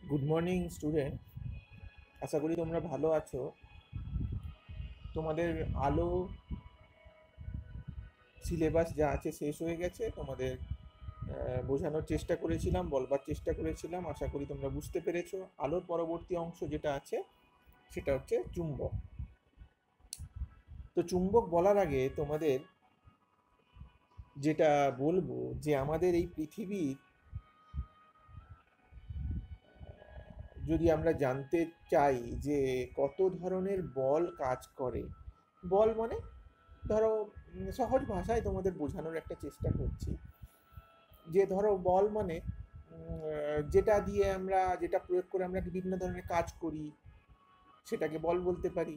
Good morning student, আশা করি তোমরা ভালো আছো। তোমাদের আলো সিলেবাস যা আছে শেষ হয়ে গেছে। তোমাদের বোঝানোর চেষ্টা করেছিলাম, বলবার চেষ্টা করেছিলাম, আশা করি তোমরা বুঝতে পেরেছো। আলোর পরবর্তী অংশ যেটা আছে সেটা হচ্ছে চুম্বক। তো চুম্বক বলার আগে তোমাদের যেটা বলবো যে আমাদের এই পৃথিবীর যদি আমরা জানতে চাই যে কত ধরনের বল কাজ করে, বল মানে ধরো সহজ ভাষায় তোমাদের বোঝানোর একটা চেষ্টা করছি যে ধরো বল মানে যেটা দিয়ে আমরা যেটা প্রয়োগ করে আমরা বিভিন্ন ধরনের কাজ করি সেটাকে বল বলতে পারি।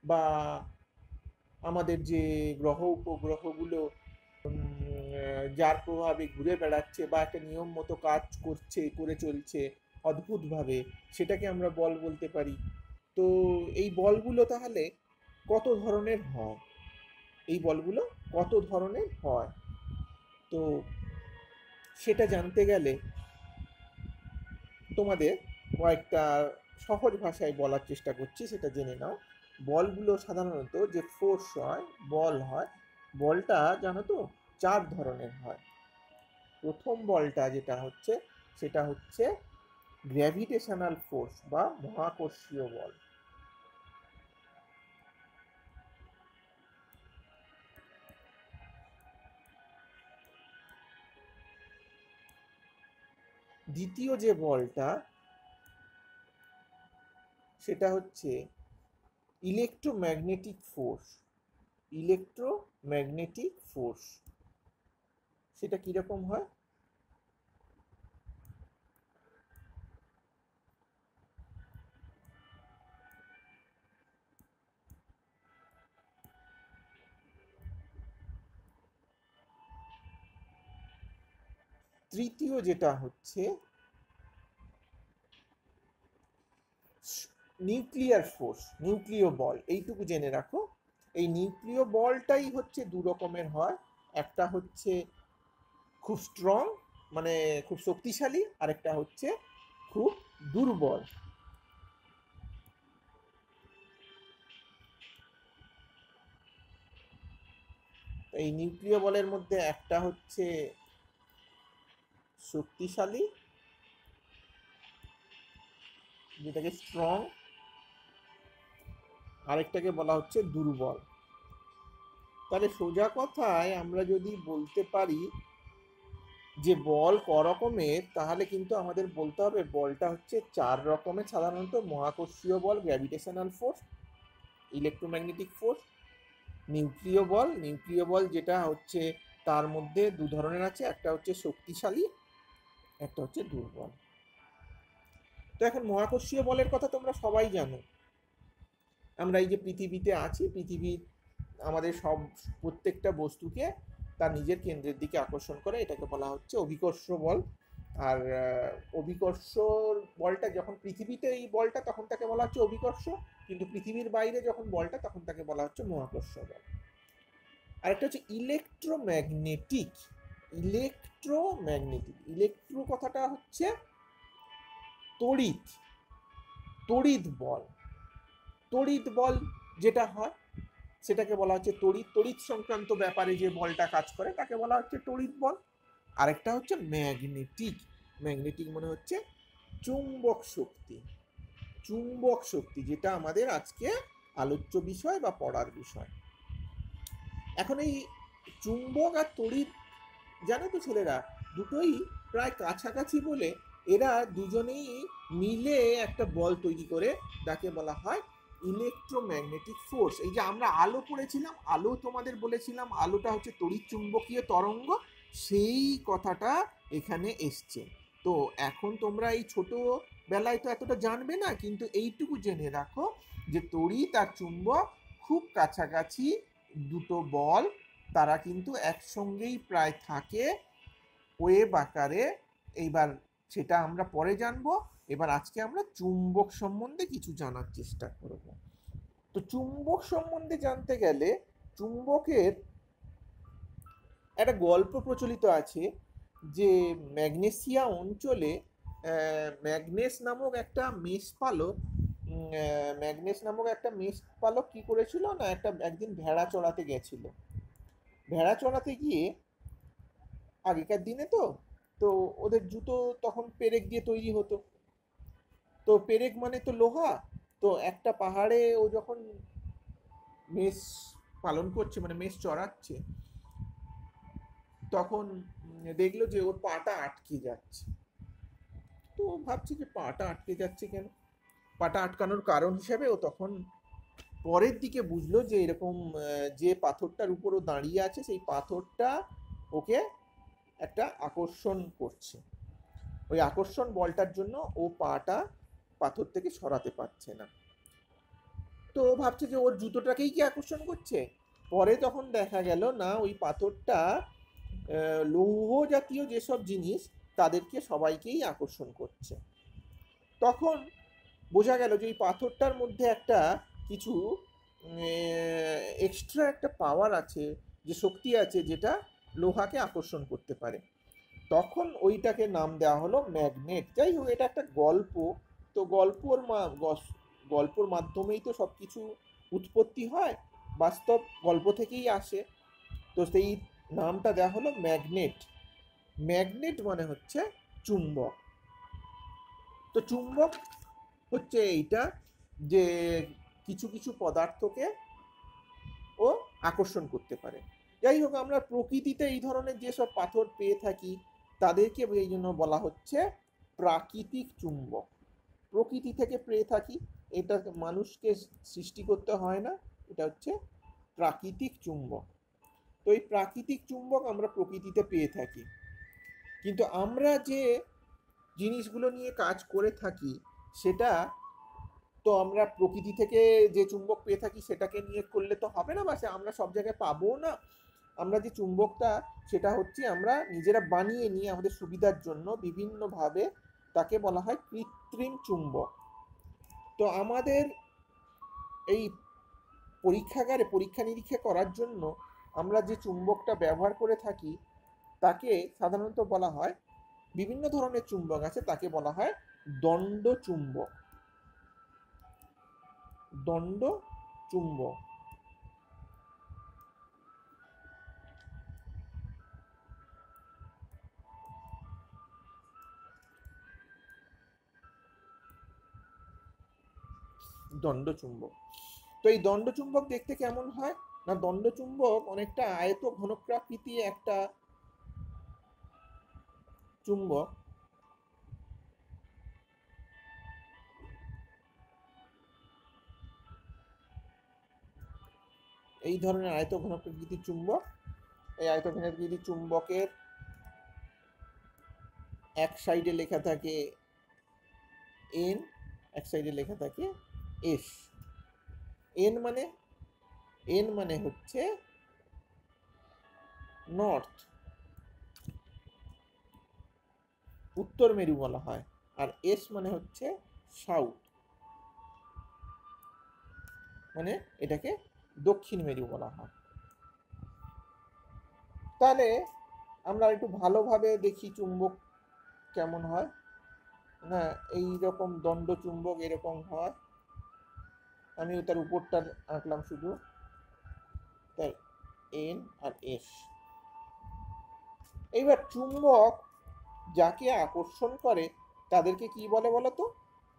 বা আমাদের যে গ্রহ উপগ্রহগুলো যার প্রভাবে ঘুরে বেড়াচ্ছে বা একটা নিয়ম মতো কাজ করে চলছে অদ্ভুতভাবে, সেটাকে আমরা বল বলতে পারি। তো এই বলগুলো তাহলে কত ধরনের হয়, এই বলগুলো কত ধরনের হয়, তো সেটা জানতে গেলে তোমাদের কয়েকটা সহজ ভাষায় বলার চেষ্টা করছি, সেটা জেনে নাও। বলগুলো সাধারণত যে ফোর্স হয়, বল হয়, বলটা জানো তো 4 ধরনের হয়। প্রথম বলটা যেটা হচ্ছে সেটা হচ্ছে গ্র্যাভিটেশনাল ফোর্স বা মহাকর্ষীয় বল। দ্বিতীয় যে বলটা সেটা হচ্ছে ইলেকট্রোম্যাগনেটিক ফোর্স। ইলেকট্রোম্যাগনেটিক ফোর্স সেটা কিরকম হয়? তৃতীয় যেটা হচ্ছে নিউক্লিয়ার ফোর্স, নিউক্লিয় বল। এইটুকু জেনে রাখো, এই নিউক্লিয় বলটাই হচ্ছে দু রকমের হয়। একটা হচ্ছে খুব স্ট্রং, মানে খুব শক্তিশালী, আর একটা হচ্ছে খুব দুর্বল। এই নিউক্লিয় বলের মধ্যে একটা হচ্ছে শক্তিশালী, যেটাকে স্ট্রং, আরেকটাকে বলা হচ্ছে দুর্বল। তাহলে সোজা কথায় আমরা যদি বলতে পারি যে বল ক রকমের, তাহলে কিন্তু আমাদের বলতে হবে বলটা হচ্ছে 4 রকমের। সাধারণত মহাকর্ষীয় বল, গ্র্যাভিটেশনাল ফোর্স, ইলেকট্রোম্যাগনেটিক ফোর্স, নিউক্লিয় বল যেটা হচ্ছে তার মধ্যে দু ধরনের আছে, একটা হচ্ছে শক্তিশালী, একটা হচ্ছে দুর্বল। তো এখন মহাকর্ষীয় বলের কথা তোমরা সবাই জানো। আমরা এই যে পৃথিবীতে আছি, পৃথিবীর আমাদের সব প্রত্যেকটা বস্তুকে তার নিজের কেন্দ্রের দিকে আকর্ষণ করে, এটাকে বলা হচ্ছে অভিকর্ষ বল। আর অভিকর্ষর বলটা যখন পৃথিবীতে এই বলটা, তখন তাকে বলা হচ্ছে অভিকর্ষ, কিন্তু পৃথিবীর বাইরে যখন বলটা, তখন তাকে বলা হচ্ছে মহাকর্ষ বল। আরেকটা হচ্ছে ইলেকট্রোম্যাগনেটিক। ইলেকট্রো কথাটা হচ্ছে তড়িৎ, তড়িৎ বল। তড়িৎ বল যেটা হয় সেটাকে বলা হচ্ছে তড়িৎ, তড়িৎ সংক্রান্ত ব্যাপারে যে বলটা কাজ করে তাকে বলা হচ্ছে তড়িৎ বল। আরেকটা হচ্ছে ম্যাগনেটিক। ম্যাগনেটিক মানে হচ্ছে চুম্বক শক্তি। চুম্বক শক্তি যেটা আমাদের আজকে আলোচ্য বিষয় বা পড়ার বিষয়। এখন এই চুম্বক আর তড়িৎ, জানো তো ছেলেরা, দুটোই প্রায় কাছাকাছি বলে এরা দুজনেই মিলে একটা বল তৈরি করে, যাকে বলা হয় ইলেকট্রোম্যাগনেটিক ফোর্স। এই যে আমরা আলো পড়েছিলাম, আলো তোমাদের বলেছিলাম আলোটা হচ্ছে তড়িৎ চুম্বকীয় তরঙ্গ, সেই কথাটা এখানে এসছে। তো এখন তোমরা এই ছোট বেলায় তো এতটা জানবে না, কিন্তু এইটুকু জেনে রাখো যে তড়িৎ আর চুম্বক খুব কাছাকাছি দুটো বল, তারা কিন্তু একসঙ্গেই প্রায় থাকে ওয়েভ আকারে। এইবার সেটা আমরা পরে জানবো। এবার আজকে আমরা চুম্বক সম্বন্ধে কিছু জানার চেষ্টা করব। তো চুম্বক সম্বন্ধে জানতে গেলে চুম্বকের একটা গল্প প্রচলিত আছে যে ম্যাগনেসিয়া অঞ্চলে ম্যাগনেস নামক একটা মেষপালক ম্যাগনেস নামক একটা মেষপালক কি করেছিল না, একদিন ভেড়া চড়াতে গেছিল। ভেড়া চড়াতে গিয়ে, আগেকার দিনে তো তো ওদের জুতো তখন পেরেক দিয়ে তৈরি হতো। তো পেরেক মানে তো লোহা। তো একটা পাহাড়ে ও যখন মেষ পালন করছে, মানে মেষ চড়াচ্ছে, তখন দেখলো যে ওর পাটা আটকে যাচ্ছে। তো ভাবছি যে পাটা আটকে যাচ্ছে কেন। পাটা আটকানোর কারণ হিসেবে ও তখন পরের দিকে বুঝলো যে এরকম যে পাথরটার উপর ও দাঁড়িয়ে আছে সেই পাথরটা ওকে একটা আকর্ষণ করছে। ওই আকর্ষণ বলটার জন্য ও পাটা পাথর থেকে সরাতে পারছে না। তো ও ভাবছে যে ওর জুতোটাকেই কি আকর্ষণ করছে। পরে তখন দেখা গেল না, ওই পাথরটা লৌহ জাতীয় যেসব জিনিস তাদেরকে সবাইকেই আকর্ষণ করছে। তখন বোঝা গেল যে এই পাথরটার মধ্যে একটা কিছু এক্সট্রা একটা পাওয়ার আছে, যে শক্তি আছে যেটা লোহাকে আকর্ষণ করতে পারে। তখন ওইটাকে নাম দেওয়া হলো ম্যাগনেট। যাই হোক, এটা একটা গল্প। তো গল্পর মাধ্যমেই তো সব কিছু উৎপত্তি হয়, বাস্তব গল্প থেকেই আসে। তো সেই নামটা দেওয়া হলো ম্যাগনেট। ম্যাগনেট মানে হচ্ছে চুম্বক। তো চুম্বক হচ্ছে এইটা, যে কিছু কিছু পদার্থকে ও আকর্ষণ করতে পারে। যাই হোক, আমরা প্রকৃতিতে এই ধরনের যেসব পাথর পেয়ে থাকি তাদেরকে এই জন্য বলা হচ্ছে প্রাকৃতিক চুম্বক। প্রকৃতি থেকে পেয়ে থাকি, এটা মানুষকে সৃষ্টি করতে হয় না, এটা হচ্ছে প্রাকৃতিক চুম্বক। তো এই প্রাকৃতিক চুম্বক আমরা প্রকৃতিতে পেয়ে থাকি। কিন্তু আমরা যে জিনিসগুলো নিয়ে কাজ করে থাকি সেটা তো আমরা প্রকৃতি থেকে যে চুম্বক পেয়ে থাকি সেটাকে নিয়ে করলে তো হবে না, বা আমরা সব জায়গায় পাবো না। আমরা যে চুম্বকটা, সেটা হচ্ছে আমরা নিজেরা বানিয়ে নিয়ে আমাদের সুবিধার জন্য বিভিন্নভাবে, তাকে বলা হয় কৃত্রিম চুম্বক। তো আমাদের এই পরীক্ষাগারে পরীক্ষা নিরীক্ষা করার জন্য আমরা যে চুম্বকটা ব্যবহার করে থাকি তাকে সাধারণত বলা হয়, বিভিন্ন ধরনের চুম্বক আছে, তাকে বলা হয় দণ্ড চুম্বক। দণ্ড চুম্বক। দণ্ডচুম্বক। তো এই দণ্ডচুম্বক দেখতে কেমন হয় না, দণ্ডচুম্বক অনেকটা আয়ত ঘনকাকৃতি একটা চুম্বক। এই ধরনের আয়ত ঘনকাকৃতির চুম্বক। এই আয়ত ঘনকাকৃতির চুম্বকের এক সাইডে লেখা থাকে এন, এক সাইডে লেখা থাকে এস। এন মানে হচ্ছে নর্থ, উত্তর মেরু বলা হয়। আর এস মানে হচ্ছে সাউথ, মানে এটাকে দক্ষিণ মেরু বলা হয়। তাহলে আমরা একটু ভালোভাবে দেখি চুম্বক কেমন হয়। না, এই রকম দণ্ড চুম্বক এরকম হয়। আমি তার উপরটা আঁকলাম শুধু, তার এন আর এস। এইবার চুম্বক যাকে আকর্ষণ করে তাদেরকে কি বলে বলো তো?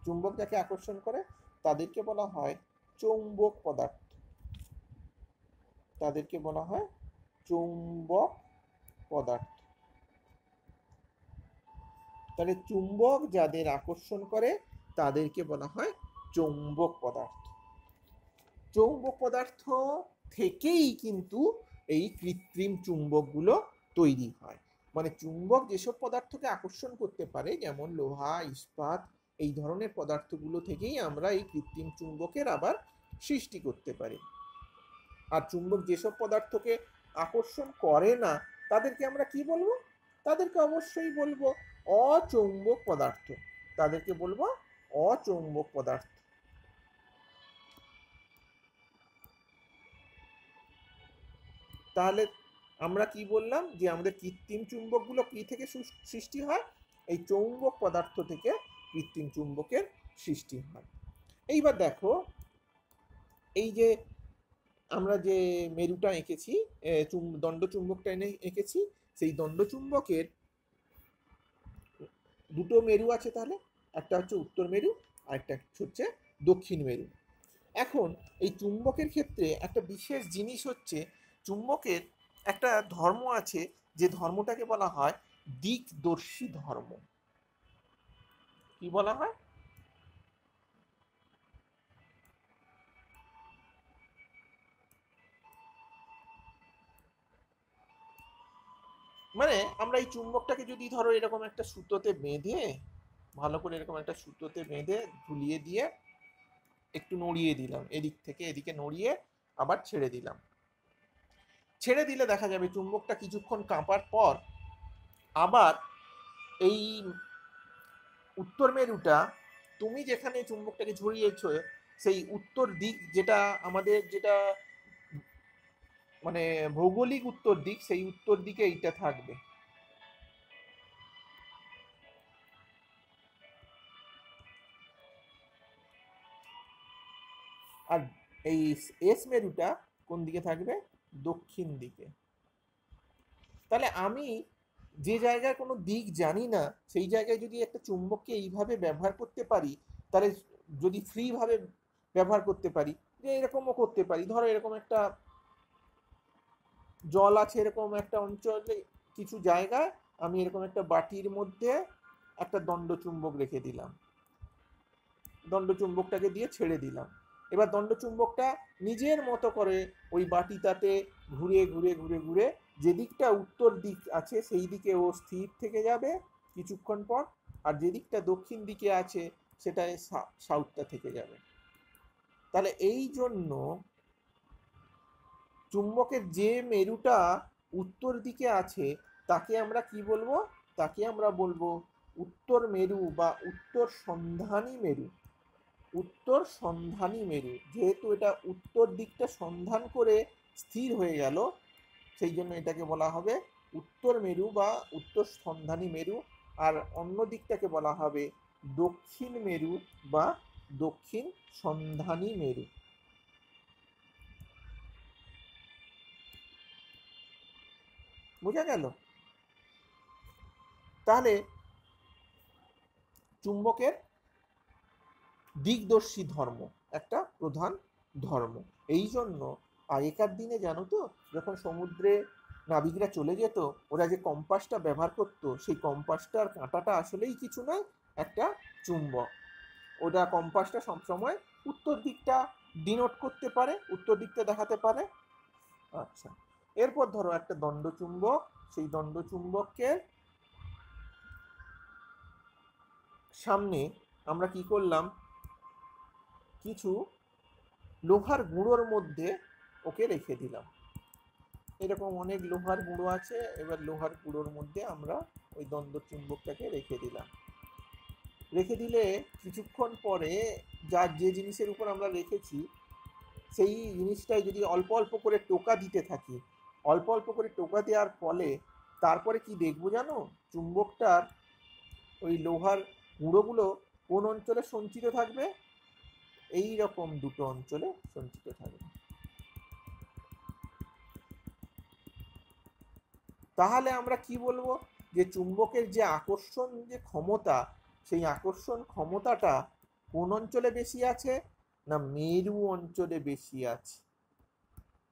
চুম্বক যাকে আকর্ষণ করে তাদেরকে বলা হয় চৌম্বক পদার্থ। তাদেরকে বলা হয় চৌম্বক পদার্থ। তাহলে চুম্বক যাদের আকর্ষণ করে তাদেরকে বলা হয় চৌম্বক পদার্থ। চৌম্বক পদার্থ থেকেই কিন্তু এই কৃত্রিম চুম্বকগুলো তৈরি হয়। মানে চুম্বক যেসব পদার্থকে আকর্ষণ করতে পারে, যেমন লোহা, ইস্পাত, এই ধরনের পদার্থগুলো থেকেই আমরা এই কৃত্রিম চুম্বকের আবার সৃষ্টি করতে পারি। আর চুম্বক যেসব পদার্থকে আকর্ষণ করে না তাদেরকে আমরা কি বলবো? তাদেরকে অবশ্যই বলবো অচৌম্বক পদার্থ। তাদেরকে বলবো অচৌম্বক পদার্থ। তাহলে আমরা কি বললাম, যে আমাদের কৃত্রিম চুম্বকগুলো কি থেকে সৃষ্টি হয়? এই চৌম্বক পদার্থ থেকে কৃত্রিম চুম্বকের সৃষ্টি হয়। এইবার দেখো, এই যে আমরা যে মেরুটা এঁকেছি, দণ্ডচুম্বকটা এঁকেছি, সেই দণ্ডচুম্বকের দুটো মেরু আছে। তাহলে একটা হচ্ছে উত্তর মেরু আর একটা হচ্ছে দক্ষিণ মেরু। এখন এই চুম্বকের ক্ষেত্রে একটা বিশেষ জিনিস হচ্ছে, চুম্বকের একটা ধর্ম আছে, যে ধর্মটাকে বলা হয় দিকদর্শী ধর্ম। কি বলা হয়? মানে আমরা এই চুম্বকটাকে যদি ধরো এরকম একটা সুতোতে বেঁধে, ভালো করে এরকম একটা সুতোতে বেঁধে ঝুলিয়ে দিয়ে একটু নড়িয়ে দিলাম, এদিক থেকে এদিকে নড়িয়ে আবার ছেড়ে দিলাম, ছেড়ে দিলে দেখা যাবে চুম্বকটা কিছুক্ষণ কাঁপার পর আবার এই উত্তর মেরুটা, তুমি যেখানে চুম্বকটাকে ঝরিয়েছ সেই উত্তর দিক, যেটা আমাদের যেটা মানে ভৌগোলিক উত্তর দিক, সেই উত্তর দিকে এইটা থাকবে। আর এই এস মেরুটা কোন দিকে থাকবে? দক্ষিণ দিকে। তাহলে আমি যে জায়গায় কোনো দিক জানি না, সেই জায়গায় যদি একটা চুম্বককে এইভাবে ব্যবহার করতে পারি, তাহলে যদি ফ্রি ভাবে ব্যবহার করতে পারি, যে এরকমও করতে পারি, ধরো এরকম একটা জল আছে, এরকম একটা অঞ্চলে কিছু জায়গায় আমি এরকম একটা বাটির মধ্যে একটা দণ্ডচুম্বক রেখে দিলাম, দণ্ডচুম্বকটাকে দিয়ে ছেড়ে দিলাম। এবার দণ্ডচুম্বকটা নিজের মতো করে ওই বাটিটাতে ঘুরে ঘুরে ঘুরে ঘুরে যেদিকটা উত্তর দিক আছে সেই দিকে ও স্থির থেকে যাবে কিছুক্ষণ পর, আর যেদিকটা দক্ষিণ দিকে আছে সেটায় সাউথটা থেকে যাবে। তাহলে এই জন্য চুম্বকের যে মেরুটা উত্তর দিকে আছে তাকে আমরা কি বলবো? তাকে আমরা বলবো উত্তর মেরু বা উত্তর সন্ধানী মেরু। উত্তর সন্ধানী মেরু, যেহেতু এটা উত্তর দিকটা সন্ধান করে স্থির হয়ে গেল, সেই জন্য এটাকে বলা হবে উত্তর মেরু বা উত্তর সন্ধানী মেরু। আর অন্য দিকটাকে বলা হবে দক্ষিণ মেরু বা দক্ষিণ সন্ধানী মেরু। বোঝা গেল? তাহলে চুম্বকের দিকদর্শী ধর্ম একটা প্রধান ধর্ম। এই জন্য আগেকার দিনে জানো তো, যখন সমুদ্রে নাবিকরা চলে যেত, ওরা যে কম্পাসটা ব্যবহার করতো, সেই কম্পাসটার কাঁটাটা আসলেই কিছু নয়, একটা চুম্বক। ওটা কম্পাসটা সবসময় উত্তর দিকটা ডিনোট করতে পারে, উত্তর দিকটা দেখাতে পারে। আচ্ছা, এরপর ধরো একটা দণ্ডচুম্বক, সেই দণ্ডচুম্বককে সামনে আমরা কি করলাম, কিছু লোহার গুঁড়োর মধ্যে ওকে রেখে দিলাম। এরকম অনেক লোহার গুঁড়ো আছে, এবার লোহার গুঁড়োর মধ্যে আমরা ওই দণ্ডচুম্বকটাকে রেখে দিলাম। রেখে দিলে কিছুক্ষণ পরে যার যে জিনিসের উপর আমরা রেখেছি সেই জিনিসটাই যদি অল্প অল্প করে টোকা দিতে থাকি, অল্প অল্প করে টোকা দেওয়ার ফলে তারপরে কি দেখবো জানো, চুম্বকটার ওই লোহার গুঁড়োগুলো কোন অঞ্চলে সঞ্চিত থাকবে? এই রকম দুটো অঞ্চলে সঞ্চিত থাকবে। তাহলে আমরা কি বলবো, যে চুম্বকের যে আকর্ষণ যে ক্ষমতা, সেই আকর্ষণ ক্ষমতাটা কোন অঞ্চলে বেশি আছে? না মেরু অঞ্চলে বেশি আছে।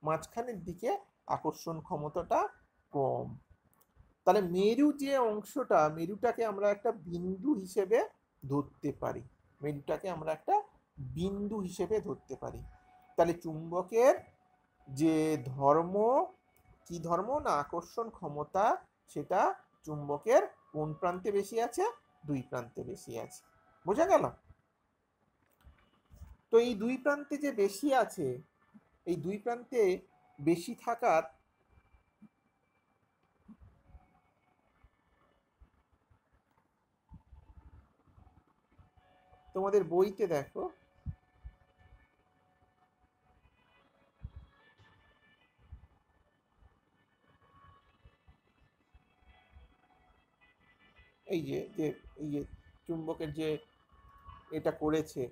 মাঝখানের দিকে আকর্ষণ ক্ষমতাটা কম। তাহলে মেরু যে অংশটা, মেরুটাকে আমরা একটা বিন্দু হিসেবে ধরতে পারি, মেরুটাকে আমরা একটা বিন্দু হিসেবে ধরতে পারি। তাহলে চুম্বকের যে ধর্ম, কি ধর্ম? না আকর্ষণ ক্ষমতা, সেটা চুম্বকের কোন প্রান্তে বেশি আছে? দুই প্রান্তে বেশি আছে। বোঝা গেল? তো এই দুই প্রান্তে যে বেশি আছে, এই দুই প্রান্তে বেশি থাকার তোমাদের বইতে দেখো, এই যে যে এই যে চুম্বকের যে এটা করেছে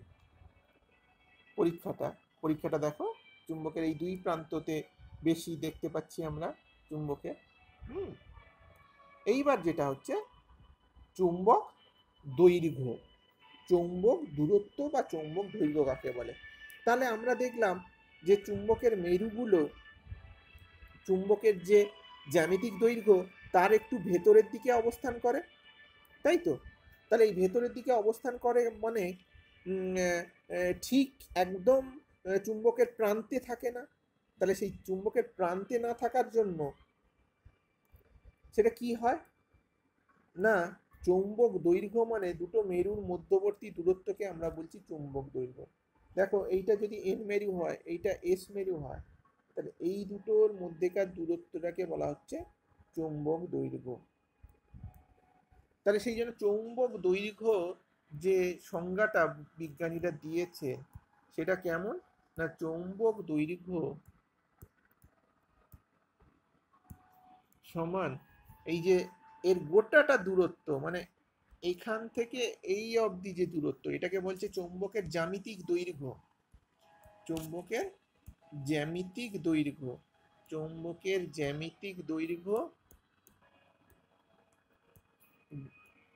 পরীক্ষাটা দেখো, চুম্বকের এই দুই প্রান্ততে বেশি দেখতে পাচ্ছি আমরা চুম্বকের। এইবার যেটা হচ্ছে চুম্বক দৈর্ঘ্য, চৌম্বক দূরত্ব বা চৌম্বক দৈর্ঘ্য কাকে বলে। তাহলে আমরা দেখলাম যে চুম্বকের মেরুগুলো, চুম্বকের যে জ্যামিতিক দৈর্ঘ্য তার একটু ভেতরের দিকে অবস্থান করে, তাই তো। তাহলে এই ভেতরের দিকে অবস্থান করে মানে ঠিক একদম চুম্বকের প্রান্তে থাকে না। তাহলে সেই চুম্বকের প্রান্তে না থাকার জন্য সেটা কি হয় না, চৌম্বক দৈর্ঘ্য মানে দুটো মেরুর মধ্যবর্তী দূরত্বকে আমরা বলছি চুম্বক দৈর্ঘ্য। দেখো এইটা যদি এন মেরু হয়, এইটা এস মেরু হয়, তাহলে এই দুটোর মধ্যেকার দূরত্বটাকে বলা হচ্ছে চৌম্বক দৈর্ঘ্য। তাহলে সেই জন্য চৌম্বক দৈর্ঘ্য যে সংজ্ঞাটা বিজ্ঞানীরা দিয়েছে সেটা কেমন না, চৌম্বক দৈর্ঘ্য সমান এই যে এর গোটাটা দূরত্ব, মানে এইখান থেকে এই অবধি যে দূরত্ব, এটাকে বলছে চৌম্বকের জ্যামিতিক দৈর্ঘ্য। চৌম্বকের জ্যামিতিক দৈর্ঘ্য, চৌম্বকের জ্যামিতিক দৈর্ঘ্য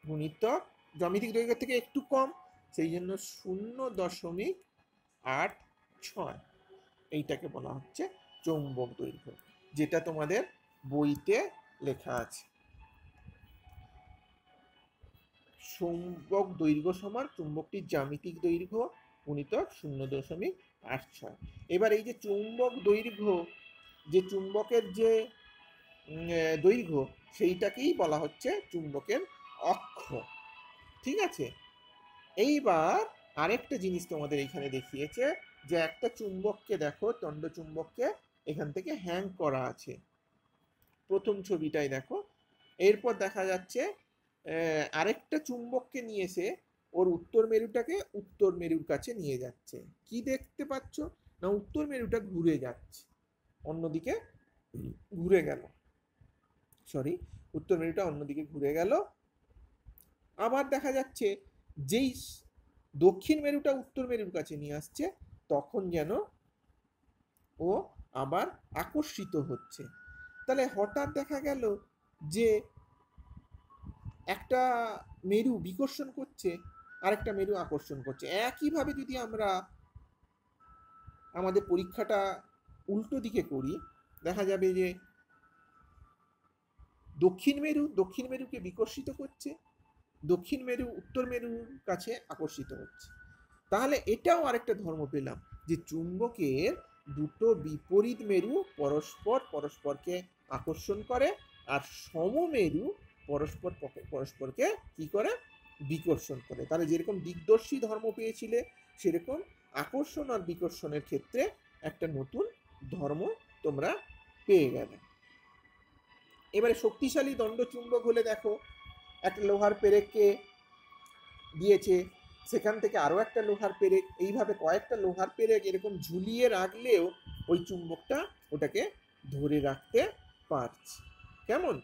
গুণিতক জ্যামিতিক দৈর্ঘ্য থেকে একটু কম, সেই জন্য 0.86, এইটাকে বলা হচ্ছে চৌম্বক দৈর্ঘ্য, যেটা তোমাদের বইতে লেখা আছে। চৌম্বক দৈর্ঘ্য সমান চুম্বকটির জ্যামিতিক দৈর্ঘ্য গুণিতক 0.86। এবার এই যে চৌম্বক দৈর্ঘ্য, যে চুম্বকের যে দৈর্ঘ্য, সেইটাকেই বলা হচ্ছে চুম্বকের অক্ষ। ঠিক আছে, এইবার আরেকটা জিনিস তোমাদের এখানে দেখিয়েছে যে একটা চুম্বককে দেখো, দণ্ড চুম্বককে এখান থেকে হ্যাং করা আছে, প্রথম ছবিটাই দেখো। এরপর দেখা যাচ্ছে আরেকটা চুম্বককে নিয়ে এসে ওর উত্তর মেরুটাকে উত্তর মেরুর কাছে নিয়ে যাচ্ছে। কি দেখতে পাচ্ছ না, উত্তর মেরুটা ঘুরে যাচ্ছে, অন্যদিকে ঘুরে গেল, উত্তর মেরুটা অন্যদিকে ঘুরে গেল। আবার দেখা যাচ্ছে যেই দক্ষিণ মেরুটা উত্তর মেরুর কাছে নিয়ে আসছে, তখন যেন ও আবার আকর্ষিত হচ্ছে। তাহলে হঠাৎ দেখা গেল যে একটা মেরু বিকর্ষণ করছে, আরেকটা মেরু আকর্ষণ করছে। একইভাবে যদি আমরা আমাদের পরীক্ষাটা উল্টো দিকে করি, দেখা যাবে যে দক্ষিণ মেরুকে বিকর্ষিত করছে, দক্ষিণ মেরু উত্তর মেরুর কাছে আকর্ষিত হচ্ছে। তাহলে এটাও আরেকটা ধর্ম পেলাম যে চুম্বকের দুটো বিপরীত মেরু পরস্পরকে আকর্ষণ করে, আর সমমেরু পরস্পরকে কি করে, বিকর্ষণ করে। তাহলে যেরকম দিগদর্শী ধর্ম পেয়েছিলে, সেরকম আকর্ষণ আর বিকর্ষণের ক্ষেত্রে একটা নতুন ধর্ম তোমরা পেয়ে গেলে। এবারে শক্তিশালী দণ্ড চুম্বক হলে দেখো একটা লোহার পেরেককে দিয়েছে, সেখান থেকে আরো একটা লোহার পেরেক, এইভাবে কয়েকটা লোহার পেরেক এরকম ঝুলিয়ে রাখলেও ওই চুম্বকটা ওটাকে ধরে রাখতে পারছে। কেমন?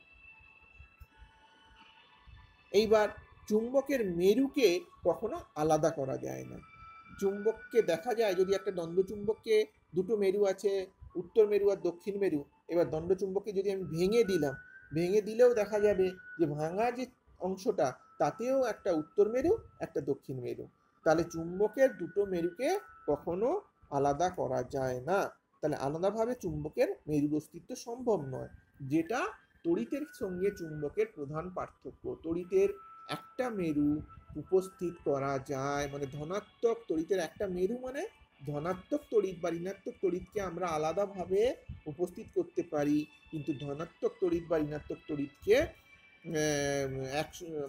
এইবার চুম্বকের মেরুকে কখনো আলাদা করা যায় না। চুম্বককে দেখা যায়, যদি একটা দণ্ড চুম্বককে দুটো মেরু আছে, উত্তর মেরু আর দক্ষিণ মেরু, এবার দণ্ড চুম্বককে যদি আমি ভেঙে দিলেও দেখা যাবে যে ভাঙা যে অংশটা তাতেও একটা উত্তর মেরু একটা দক্ষিণ মেরু। তাহলে চুম্বকের দুটো মেরুকে কখনো আলাদা করা যায় না। তাহলে আলাদাভাবে চুম্বকের মেরুর অস্তিত্ব সম্ভব নয়, যেটা তড়িতের সঙ্গে চুম্বকের প্রধান পার্থক্য। তড়িতের একটা মেরু উপস্থিত করা যায়, মানে ধনাত্মক তড়িতের একটা মেরু মানে ধনাত্মক তড়িৎ বা ঋণাত্মক তড়িৎকে আমরা আলাদাভাবে উপস্থিত করতে পারি, কিন্তু ধনাত্মক তড়িৎ বা ঋণাত্মক তড়িৎকে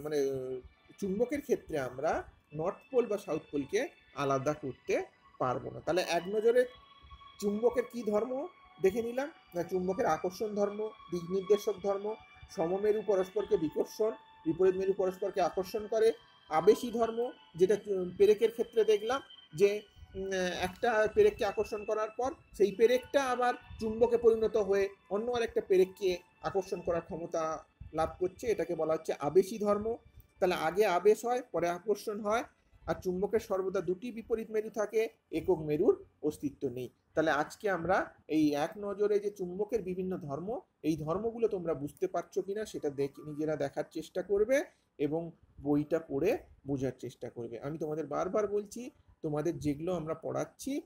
মানে চুম্বকের ক্ষেত্রে আমরা নর্থ পোল বা সাউথ পোলকে আলাদা করতে পারবো না। তাহলে এক নজরে চুম্বকের কি ধর্ম দেখে নিলাম না, চুম্বকের আকর্ষণ ধর্ম, দিক নির্দেশক ধর্ম, সমমেরু পরস্পরকে বিকর্ষণ, বিপরীত মেরু পরস্পরকে আকর্ষণ করে। আবেশী ধর্ম, যেটা পেরেকের ক্ষেত্রে দেখলাম যে একটা পেরেককে আকর্ষণ করার পর সেই পেরেকটা আবার চুম্বকে পরিণত হয়ে অন্য আরেকটা পেরেককে আকর্ষণ করার ক্ষমতা লাভ করছে, এটাকে বলা হচ্ছে আবেশী ধর্ম। তাহলে আগে আবেশ হয়, পরে আকর্ষণ হয়, আর চুম্বকের সর্বদা দুটি বিপরীত মেরু থাকে, একক মেরুর অস্তিত্ব নেই। তাহলে আজকে আমরা এই এক নজরে যে চুম্বকের বিভিন্ন ধর্ম, এই ধর্মগুলো তোমরা বুঝতে পারছো কিনা সেটা নিজেরা দেখার চেষ্টা করবে এবং বইটা পড়ে বোঝার চেষ্টা করবে। আমি তোমাদের বারবার বলছি, তোমাদের যেগুলো আমরা পড়াচ্ছি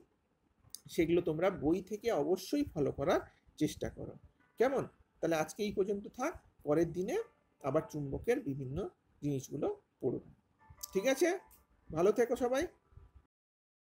সেগুলো তোমরা বই থেকে অবশ্যই ফলো করার চেষ্টা করো। কেমন? তাহলে আজকে এই পর্যন্ত থাক, পরের দিনে আবার চুম্বকের বিভিন্ন জিনিসগুলো পড়ব। ঠিক আছে? ভালো থেকো সবাই।